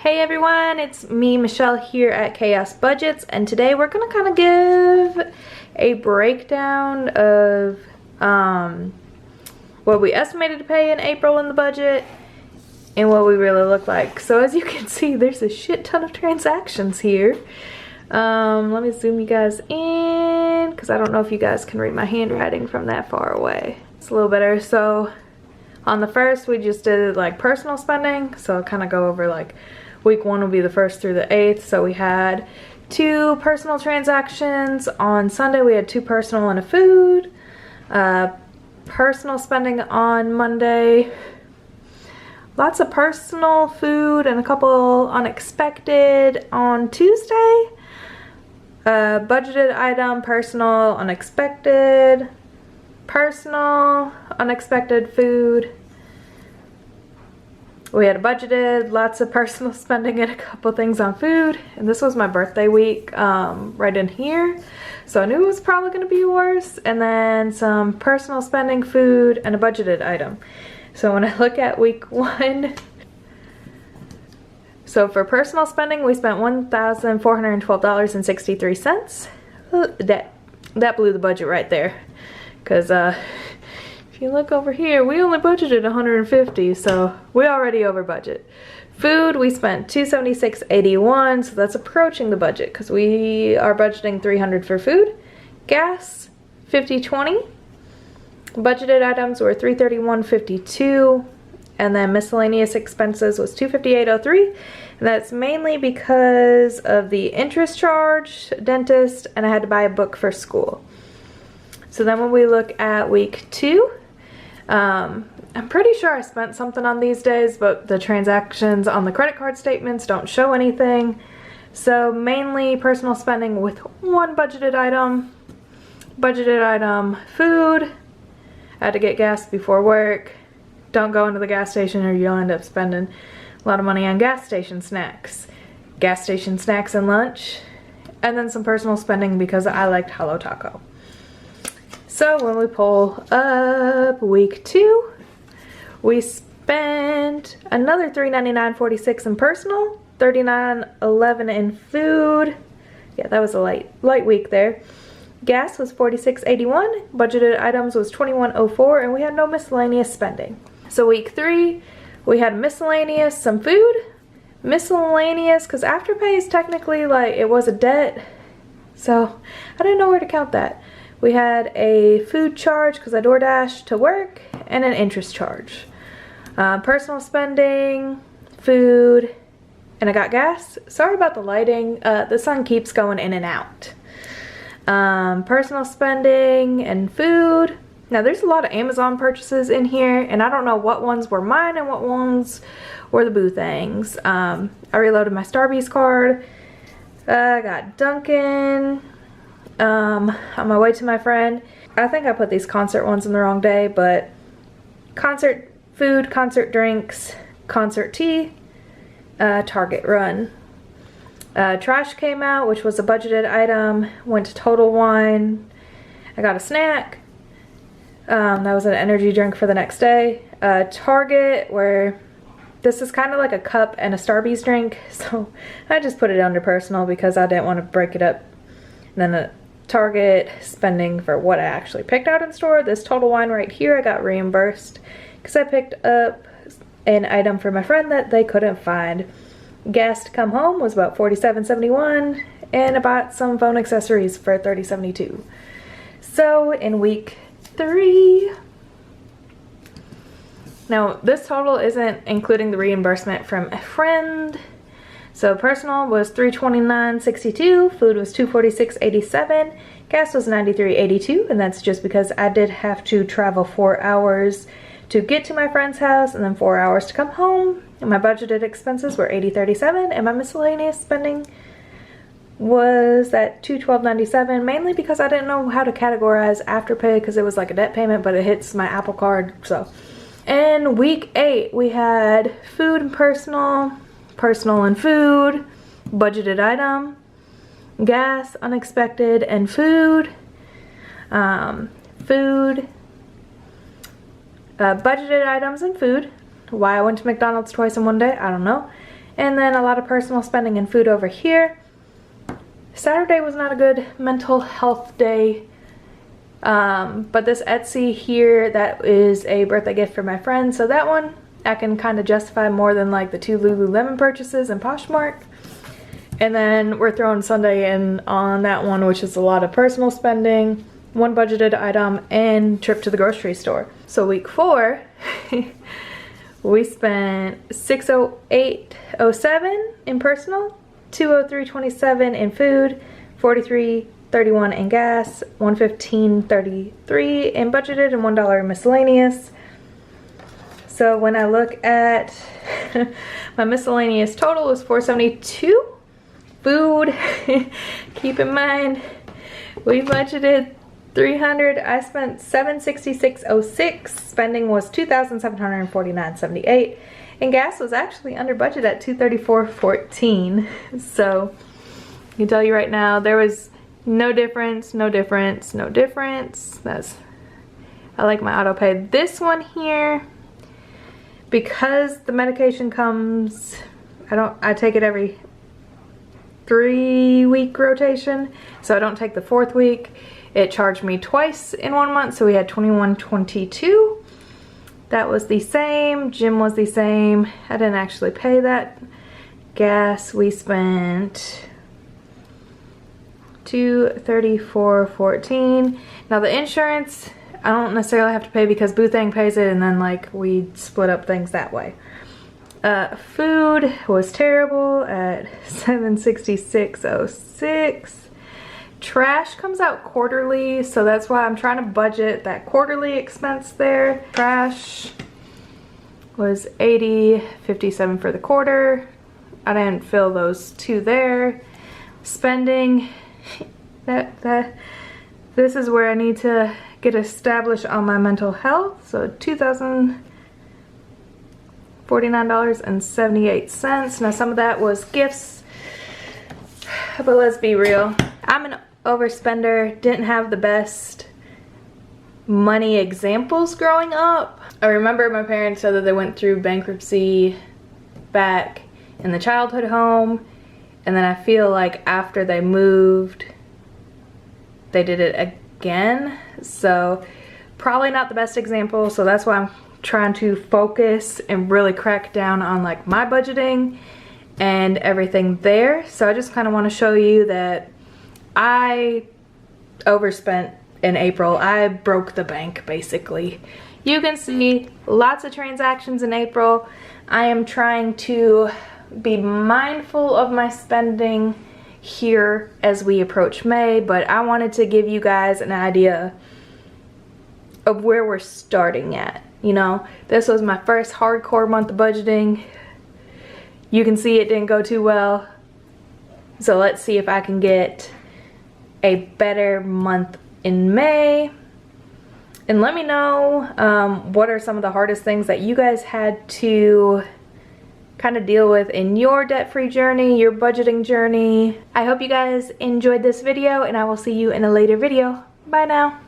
Hey everyone, it's me, Michelle, here at Chaos Budgets, and today we're gonna kind of give a breakdown of what we estimated to pay in April in the budget and what we really look like. So as you can see, there's a shit ton of transactions here. Let me zoom you guys in because I don't know if you guys can read my handwriting from that far away. It's a little better. So on the first, we just did like personal spending, so I'll kind of go over like week 1 will be the 1st through the 8th. So we had 2 personal transactions. On Sunday we had 2 personal and a food. Personal spending on Monday, lots of personal food and a couple unexpected on Tuesday. Budgeted item, personal, unexpected, personal, unexpected food. We had budgeted, lots of personal spending and a couple things on food. And this was my birthday week right in here. So I knew it was probably going to be worse. And then some personal spending, food, and a budgeted item. So when I look at week 1, so for personal spending, we spent $1,412.63. That blew the budget right there. Because if you look over here, we only budgeted $150, so we already over budget. Food, we spent $276.81, so that's approaching the budget because we are budgeting $300 for food. Gas, $50.20. Budgeted items were $331.52, and then miscellaneous expenses was $258.03, and that's mainly because of the interest charge, dentist, and I had to buy a book for school. So then when we look at week 2, I'm pretty sure I spent something on these days, but the transactions on the credit card statements don't show anything. So mainly personal spending with 1 budgeted item. Budgeted item, food. I had to get gas before work. Don't go into the gas station or you'll end up spending a lot of money on gas station snacks. Gas station snacks and lunch. And then some personal spending because I liked Hello Taco. So when we pull up week 2, we spent another $399.46 in personal, $39.11 in food. Yeah, that was a light week there. Gas was $46.81, budgeted items was $21.04, and we had no miscellaneous spending. So week 3, we had miscellaneous, some food, miscellaneous, because Afterpay is technically like, it was a debt, so I didn't know where to count that. We had a food charge because I DoorDashed to work and an interest charge. Personal spending, food, and I got gas. Sorry about the lighting. The sun keeps going in and out. Personal spending and food. Now there's a lot of Amazon purchases in here and I don't know what ones were mine and what ones were the boo things. I reloaded my Starbucks card. I got Dunkin'. On my way to my friend. I think I put these concert ones in the wrong day, but concert food, concert drinks, concert tea, Target run. Trash came out, which was a budgeted item, went to Total Wine. I got a snack. That was an energy drink for the next day. Target, where this is kind of like a cup and a Starbucks drink, so I just put it under personal because I didn't want to break it up. And then Target spending for what I actually picked out in store. This Total Wine right here, I got reimbursed because I picked up an item for my friend that they couldn't find. Gas to come home was about $47.71, and I bought some phone accessories for $30.72. So in week 3, now this total isn't including the reimbursement from a friend. So personal was $329.62, food was $246.87, gas was $93.82, and that's just because I did have to travel 4 hours to get to my friend's house and then 4 hours to come home. And my budgeted expenses were $80.37, and my miscellaneous spending was at $212.97, mainly because I didn't know how to categorize Afterpay because it was like a debt payment, but it hits my Apple Card. So in week 8, we had food and personal and food, budgeted item, gas, unexpected, and food. Budgeted items and food. Why I went to McDonald's twice in one day, I don't know. And then a lot of personal spending and food over here. Saturday was not a good mental health day. But this Etsy here, that is a birthday gift for my friend. So that one I can kind of justify more than like the 2 Lululemon purchases in Poshmark. And then we're throwing Sunday in on that one, which is a lot of personal spending, 1 budgeted item, and trip to the grocery store. So week 4, we spent $608.07 in personal, $203.27 in food, $43.31 in gas, $115.33 in budgeted, and $1 in miscellaneous. So when I look at my miscellaneous total is $472. Food, keep in mind, we budgeted $300. I spent $766.06. Spending was $2,749.78. And gas was actually under budget at $234.14. So I can tell you right now, there was no difference, no difference, no difference. I like my auto pay. This one here, because the medication comes, I take it every 3-week rotation, so I don't take the 4th week. It charged me twice in 1 month, so we had $21.22. That was the same. Gym was the same. I didn't actually pay that. Gas, we spent $234.14. Now the insurance, I don't necessarily have to pay because Boothang pays it, and then like we split up things that way. Food was terrible at $766.06. Trash comes out quarterly, so that's why I'm trying to budget that quarterly expense there. Trash was $80.57 for the quarter. I didn't fill those 2 there. Spending, this is where I need to get established on my mental health. So $2,049.78. Now some of that was gifts, but let's be real. I'm an overspender, didn't have the best money examples growing up. I remember my parents said that they went through bankruptcy back in the childhood home, and then I feel like after they moved, they did it again. So probably not the best example, so that's why I'm trying to focus and really crack down on like my budgeting and everything there. So I just kind of want to show you that I overspent in April. I broke the bank basically. You can see lots of transactions in April. I am trying to be mindful of my spending here as we approach May, but I wanted to give you guys an idea of where we're starting at. You know, this was my first hardcore month of budgeting. You can see it didn't go too well. So let's see if I can get a better month in May. And let me know what are some of the hardest things that you guys had to kind of deal with in your debt-free journey, your budgeting journey. I hope you guys enjoyed this video, and I will see you in a later video. Bye now.